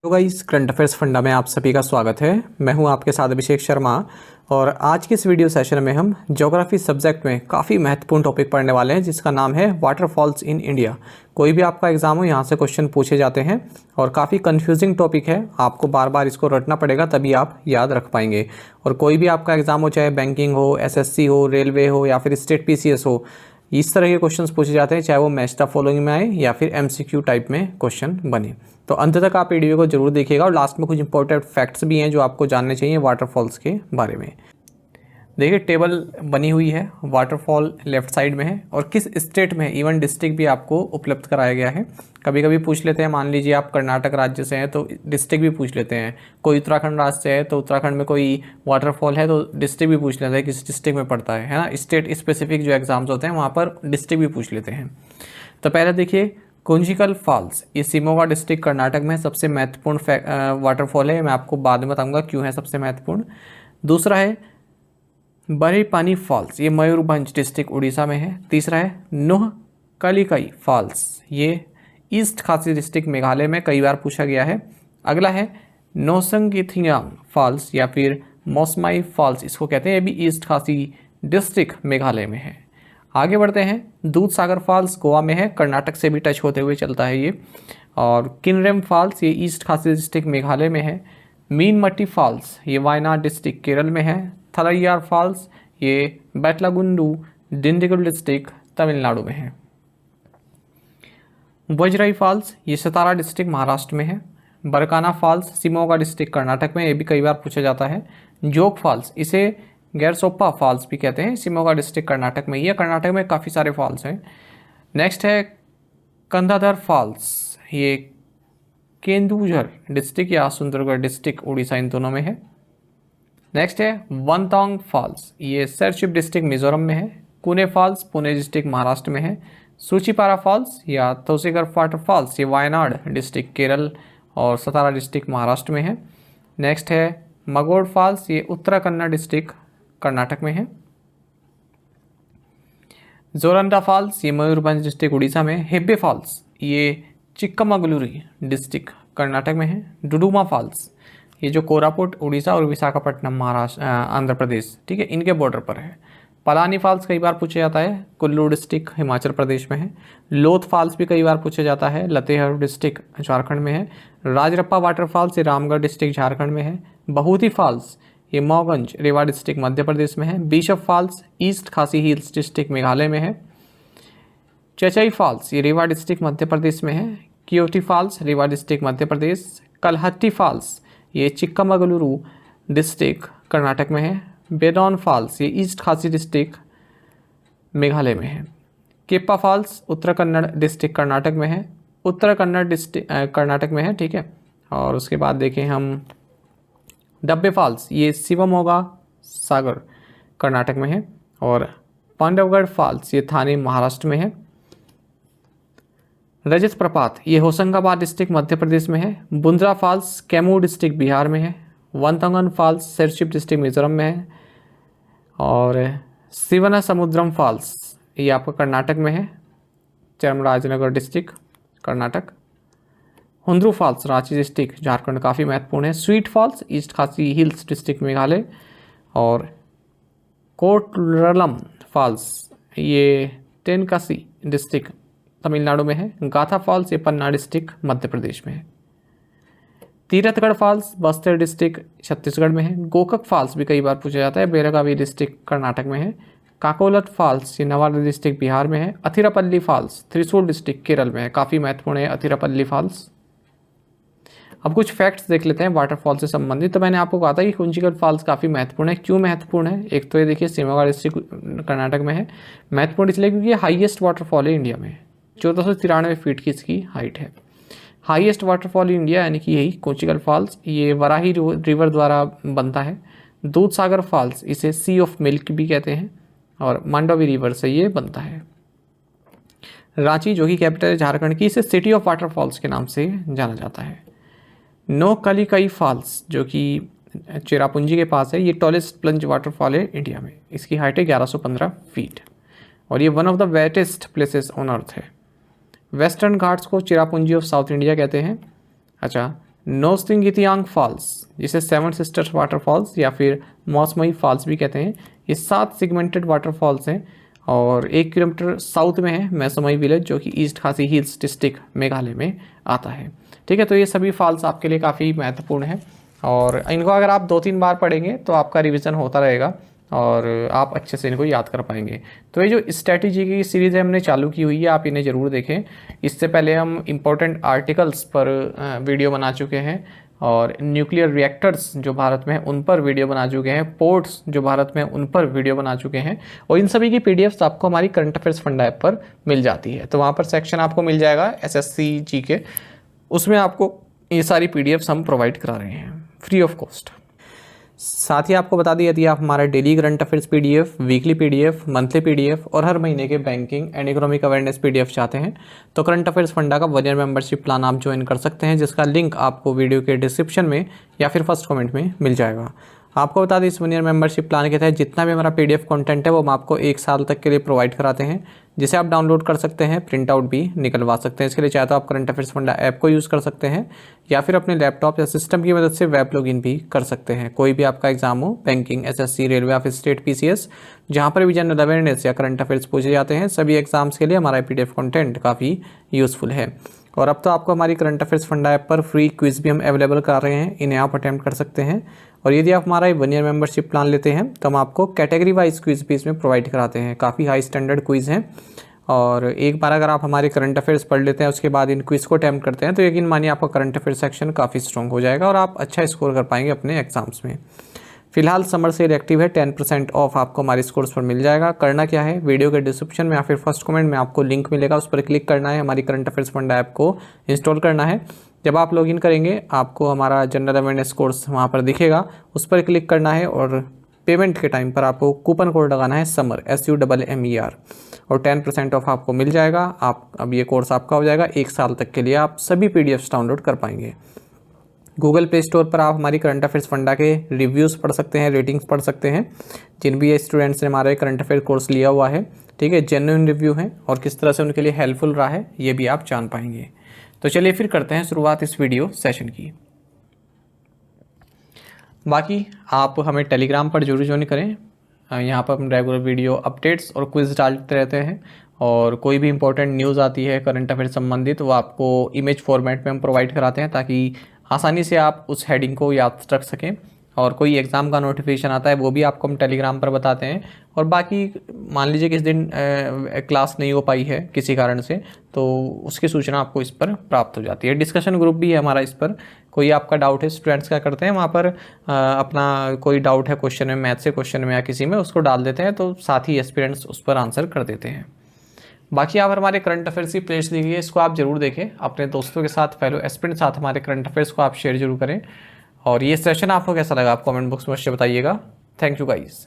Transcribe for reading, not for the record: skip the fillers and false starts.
तो guys current affairs funda में आप सभी का स्वागत है। मैं हूं आपके साथ अभिषेक शर्मा और आज के इस वीडियो सेशन में हम ज्योग्राफी सब्जेक्ट में काफ़ी महत्वपूर्ण टॉपिक पढ़ने वाले हैं जिसका नाम है वाटरफॉल्स इन इंडिया। कोई भी आपका एग्जाम हो यहाँ से क्वेश्चन पूछे जाते हैं और काफ़ी कंफ्यूजिंग टॉपिक है, आपको बार बार इसको रटना पड़ेगा तभी आप याद रख पाएंगे। और कोई भी आपका एग्जाम हो, चाहे बैंकिंग हो, एसएससी हो, रेलवे हो या फिर स्टेट पीसीएस हो, इस तरह के क्वेश्चंस पूछे जाते हैं, चाहे वो मैच द फॉलोइंग में आए या फिर एमसीक्यू टाइप में क्वेश्चन बने। तो अंत तक आप वीडियो को जरूर देखिएगा और लास्ट में कुछ इंपॉर्टेंट फैक्ट्स भी हैं जो आपको जानने चाहिए वाटरफॉल्स के बारे में। देखिए टेबल बनी हुई है, वाटरफॉल लेफ्ट साइड में है और किस स्टेट में, इवन डिस्ट्रिक्ट भी आपको उपलब्ध कराया गया है। कभी कभी पूछ लेते हैं, मान लीजिए आप कर्नाटक राज्य से हैं तो डिस्ट्रिक्ट भी पूछ लेते हैं, कोई उत्तराखंड राज्य से है तो उत्तराखंड में कोई वाटरफॉल है तो डिस्ट्रिक्ट भी पूछ लेते हैं किस डिस्ट्रिक्ट में पड़ता है ना। स्टेट स्पेसिफिक जो एग्जाम्स होते हैं वहाँ पर डिस्ट्रिक्ट भी पूछ लेते हैं। तो पहले देखिए कुंजिकल फॉल्स, ये शिमोगा डिस्ट्रिक्ट कर्नाटक में सबसे महत्वपूर्ण वाटरफॉल है। मैं आपको बाद में बताऊंगा क्यों है सबसे महत्वपूर्ण। दूसरा है बरेपानी फॉल्स, ये मयूरभंज डिस्ट्रिक्ट उड़ीसा में है। तीसरा है नोह कलिकई फॉल्स, ये ईस्ट खासी डिस्ट्रिक्ट मेघालय में कई बार पूछा गया है। अगला है नोसंगिथियांग फॉल्स या फिर मोसमाई फॉल्स इसको कहते हैं, ये भी ईस्ट खासी डिस्ट्रिक्ट मेघालय में है। आगे बढ़ते हैं, दूध सागर फॉल्स गोवा में है, कर्नाटक से भी टच होते हुए चलता है ये। और किनरेम फॉल्स ये ईस्ट खासी डिस्ट्रिक्ट मेघालय में है। मीनमट्टी फॉल्स ये वायनाड डिस्ट्रिक्ट केरल में है। थलैयार फॉल्स ये बैतलागुंडू डिंडिगल डिस्ट्रिक्ट तमिलनाडु में है। वजराई फॉल्स ये सतारा डिस्ट्रिक्ट महाराष्ट्र में है। बरकाना फॉल्स शिमोगा डिस्ट्रिक्ट कर्नाटक में, ये भी कई बार पूछा जाता है। जोग फॉल्स इसे गैरसोप्पा फॉल्स भी कहते हैं, शिमोगा डिस्ट्रिक्ट कर्नाटक में ही है। कर्नाटक में काफ़ी सारे फॉल्स हैं। नेक्स्ट है कंधाधर फॉल्स, ये केंदुझर डिस्ट्रिक्ट या सुंदरगढ़ डिस्ट्रिक्ट उड़ीसा इन दोनों में है। नेक्स्ट है वनतांग फॉल्स, ये सरशिप डिस्ट्रिक्ट मिजोरम में है। कुने फॉल्स पुणे डिस्ट्रिक्ट महाराष्ट्र में है। सूचीपारा फॉल्स या तोसीगर वाटरफॉल्स ये वायनाड डिस्ट्रिक्ट केरल और सतारा डिस्ट्रिक्ट महाराष्ट्र में है। नेक्स्ट है मगोड़ फॉल्स, ये उत्तरा कन्नड़ डिस्ट्रिक्ट कर्नाटक में है। जोरंडा फॉल्स ये मयूरभंज डिस्ट्रिक्ट उड़ीसा में। हेब्बे फॉल्स ये चिक्कमगलुरी डिस्ट्रिक्ट कर्नाटक में है। डुडुमा फॉल्स ये जो कोरापुट उड़ीसा और विशाखापट्टनम महाराष्ट्र आंध्र प्रदेश, ठीक है, इनके बॉर्डर पर है। पलानी फॉल्स कई बार पूछा जाता है, कुल्लू डिस्ट्रिक्ट हिमाचल प्रदेश में है। लोथ फॉल्स भी कई बार पूछा जाता है, लतेहर डिस्ट्रिक्ट झारखंड में है। राजरप्पा वाटरफॉल्स ये रामगढ़ डिस्ट्रिक्ट झारखंड में है। बहुती फॉल्स ये मौगंज रेवा डिस्ट्रिक्ट मध्य प्रदेश में है। Bishop false east Khasi hills district Meghalaya में है। चचई फॉल्स ये रेवा डिस्ट्रिक्ट मध्य प्रदेश में है। कियोटी फॉल्स रेवा डिस्ट्रिक्ट मध्य प्रदेश। कलहट्टी फॉल्स ये चिक्कामगलुरु डिस्ट्रिक्ट कर्नाटक में है। बेडॉन फॉल्स ये ईस्ट खासी डिस्ट्रिक्ट मेघालय में है। केप्पा फॉल्स उत्तर कन्नड़ डिस्ट्रिक्ट कर्नाटक में है, उत्तर कन्नड़ डिस्ट्रिक्ट कर्नाटक में है, ठीक है। और उसके बाद देखें हम डब्बे फॉल्स ये शिवमोगा सागर कर्नाटक में है। और पांडवगढ़ फॉल्स ये थाने महाराष्ट्र में है। रजत प्रपात ये होशंगाबाद डिस्ट्रिक्ट मध्य प्रदेश में है। बुंद्रा फॉल्स कैमूर डिस्ट्रिक्ट बिहार में है। वनतंगन फॉल्स सरशिप डिस्ट्रिक्ट मिजोरम में है। और शिवना समुद्रम फॉल्स ये आपका कर्नाटक में है, Chamarajanagar district Karnataka. Hundru falls Ranchi district Jharkhand काफ़ी महत्वपूर्ण है। Sweet falls east Khasi hills district Meghalaya. और कोटरलम फॉल्स ये तेनकासी डिस्ट्रिक्ट तमिलनाडु में है। गाथा फॉल्स ये पन्ना डिस्ट्रिक्ट मध्य प्रदेश में है। तीरथगढ़ फॉल्स बस्तर डिस्ट्रिक्ट छत्तीसगढ़ में है। गोकक फॉल्स भी कई बार पूछा जाता है, बेलगावी डिस्ट्रिक्ट कर्नाटक में है। काकोलत फॉल्स ये नवादा डिस्ट्रिक्ट बिहार में है। अथिरापल्ली फॉल्स त्रिशूल डिस्ट्रिक्ट केरल में है, काफ़ी महत्वपूर्ण है अथिरापल्ली फॉल्स। अब कुछ फैक्ट्स देख लेते हैं वाटरफॉल से संबंधित। तो मैंने आपको कहा था कि कुंचिकल फॉल्स काफ़ी महत्वपूर्ण है। क्यों महत्वपूर्ण है? एक तो ये देखिए शिमोगा डिस्ट्रिक्ट कर्नाटक में है। महत्वपूर्ण इसलिए क्योंकि ये हाईएस्ट वाटरफॉल है इंडिया में, 1493 फीट की इसकी हाइट है। हाईएस्ट वाटरफॉल इंडिया यानी कि यही कुंचिकल फॉल्स, ये वराही रिवर द्वारा बनता है। दूध सागर फॉल्स इसे सी ऑफ मिल्क भी कहते हैं और मांडवी रिवर से ये बनता है। रांची जो कि कैपिटल है झारखंड की, इसे सिटी ऑफ वाटरफॉल्स के नाम से जाना जाता है। नो कलिकई फॉल्स जो कि चेरापूंजी के पास है, ये टॉलेस्ट प्लंज वाटरफॉल है इंडिया में। इसकी हाइट है 1115 फीट और ये one of the wettest places on earth है। वेस्टर्न घाट्स को चेरापूंजी ऑफ साउथ इंडिया कहते हैं। अच्छा, नोस्टिंगितियांग फॉल्स, जिसे सेवन सिस्टर्स वाटरफॉल्स या फिर मौसमई फॉल्स भी कहते हैं, ये 7 सेगमेंटेड वाटरफॉल्स हैं और 1 किलोमीटर साउथ में है मैसोमई विलेज, जो कि east Khasi hills district Meghalaya में आता है। ठीक है, तो ये सभी फॉल्स आपके लिए काफ़ी महत्वपूर्ण है और इनको अगर आप 2-3 बार पढ़ेंगे तो आपका रिवीजन होता रहेगा और आप अच्छे से इनको याद कर पाएंगे। तो ये जो स्ट्रैटेजी की सीरीज़ है हमने चालू की हुई है, आप इन्हें ज़रूर देखें। इससे पहले हम इम्पोर्टेंट आर्टिकल्स पर वीडियो बना चुके हैं और न्यूक्लियर रिएक्टर्स जो भारत में है उन पर वीडियो बना चुके हैं, पोर्ट्स जो भारत में उन पर वीडियो बना चुके हैं और इन सभी की पीडीएफ्स आपको हमारी करंट अफेयर्स फंडा ऐप पर मिल जाती है। तो वहाँ पर सेक्शन आपको मिल जाएगा एसएससी जी के, उसमें आपको ये सारी पीडीएफ्स हम प्रोवाइड करा रहे हैं फ्री ऑफ कॉस्ट। साथ ही आपको बता दिया यदि आप हमारा daily current affairs PDF, weekly PDF, monthly PDF और हर महीने के banking and economic awareness PDF चाहते हैं तो करंट अफेयर्स फंडा का 1 ईयर मेंबरशिप प्लान आप ज्वाइन कर सकते हैं, जिसका लिंक आपको वीडियो के डिस्क्रिप्शन में या फिर फर्स्ट कमेंट में मिल जाएगा। आपको बता दें इस 1 ईयर मेंबरशिप प्लान के तहत जितना भी हमारा पीडीएफ कंटेंट है वो हम आपको 1 साल तक के लिए प्रोवाइड कराते हैं, जिसे आप डाउनलोड कर सकते हैं, प्रिंट आउट भी निकलवा सकते हैं। इसके लिए चाहे तो आप करंट अफेयर्स फंडा ऐप को यूज़ कर सकते हैं या फिर अपने लैपटॉप या सिस्टम की मदद से वेब लॉगिन भी कर सकते हैं। कोई भी आपका एग्जाम हो, बैंकिंग, एसएससी, रेलवे या फिर स्टेट पीसीएस, जहाँ पर भी जनरल अवेयरनेस या करंट अफेयर्स पूछे जाते हैं, सभी एग्जाम्स के लिए हमारा पीडीएफ कंटेंट काफ़ी यूज़फुल है। और अब तो आपको हमारी करंट अफेयर्स फंडा ऐप पर फ्री क्विज भी हम अवेलेबल कर रहे हैं, इन्हें आप अटेम्प्ट कर सकते हैं। और यदि आप हमारा 1 ईयर मेंबरशिप प्लान लेते हैं तो हम आपको कैटेगरी वाइज क्विज भी इसमें प्रोवाइड कराते हैं। काफ़ी हाई स्टैंडर्ड क्विज हैं और एक बार अगर आप हमारे करंट अफेयर्स पढ़ लेते हैं उसके बाद इन क्विज को अटेम्प्ट करते हैं तो यकीन मानिए आपका करंट अफेयर्स सेक्शन काफ़ी स्ट्रॉन्ग हो जाएगा और आप अच्छा स्कोर कर पाएंगे अपने एग्जाम्स में। फिलहाल समर सेल एक्टिव है, 10% ऑफ आपको हमारे स्कोर्स पर मिल जाएगा। करना क्या है, वीडियो के डिस्क्रिप्शन में या फिर फर्स्ट कमेंट में आपको लिंक मिलेगा, उस पर क्लिक करना है, हमारी करंट अफेयर्स फंडा ऐप को इंस्टॉल करना है। जब आप लॉगिन करेंगे आपको हमारा जनरल अवेयरनेस कोर्स वहाँ पर दिखेगा, उस पर क्लिक करना है और पेमेंट के टाइम पर आपको कूपन कोड लगाना है SUMMER SUMMER और 10% ऑफ आपको मिल जाएगा। आप अब ये कोर्स आपका हो जाएगा 1 साल तक के लिए, आप सभी पीडीएफ्स डाउनलोड कर पाएंगे। गूगल प्ले स्टोर पर आप हमारी करंट अफेयर्स फंडा के रिव्यूज़ पढ़ सकते हैं, रेटिंग्स पढ़ सकते हैं, जिन भी स्टूडेंट्स ने हमारे करंट अफेयर कोर्स लिया हुआ है। ठीक है, जेन्युइन रिव्यू हैं और किस तरह से उनके लिए हेल्पफुल रहा है ये भी आप जान पाएंगे। तो चलिए फिर करते हैं शुरुआत इस वीडियो सेशन की। बाकी आप हमें टेलीग्राम पर जरूर ज्वाइन करें, यहाँ पर हम रेगुलर वीडियो अपडेट्स और क्विज डालते रहते हैं और कोई भी इंपॉर्टेंट न्यूज़ आती है करंट अफेयर संबंधित वो आपको इमेज फॉर्मेट में हम प्रोवाइड कराते हैं ताकि आसानी से आप उस हेडिंग को याद रख सकें। और कोई एग्ज़ाम का नोटिफिकेशन आता है वो भी आपको हम टेलीग्राम पर बताते हैं। और बाकी मान लीजिए किस दिन क्लास नहीं हो पाई है किसी कारण से तो उसकी सूचना आपको इस पर प्राप्त हो जाती है। डिस्कशन ग्रुप भी है हमारा, इस पर कोई आपका डाउट है, स्टूडेंट्स क्या करते हैं वहाँ पर अपना कोई डाउट है क्वेश्चन में, मैथ से क्वेश्चन में या किसी में, उसको डाल देते हैं तो साथ ही एस्पिरेंट्स उस पर आंसर कर देते हैं। बाकी आप हमारे करंट अफेयर्स की प्लेलिस्ट दी गई है, इसको आप जरूर देखें, अपने दोस्तों के साथ, फेलो एस्पिरेंट साथ हमारे करंट अफेयर्स को आप शेयर जरूर करें। और ये सेशन आपको कैसा लगा आप कमेंट बॉक्स में अवश्य बताइएगा। Thank you guys.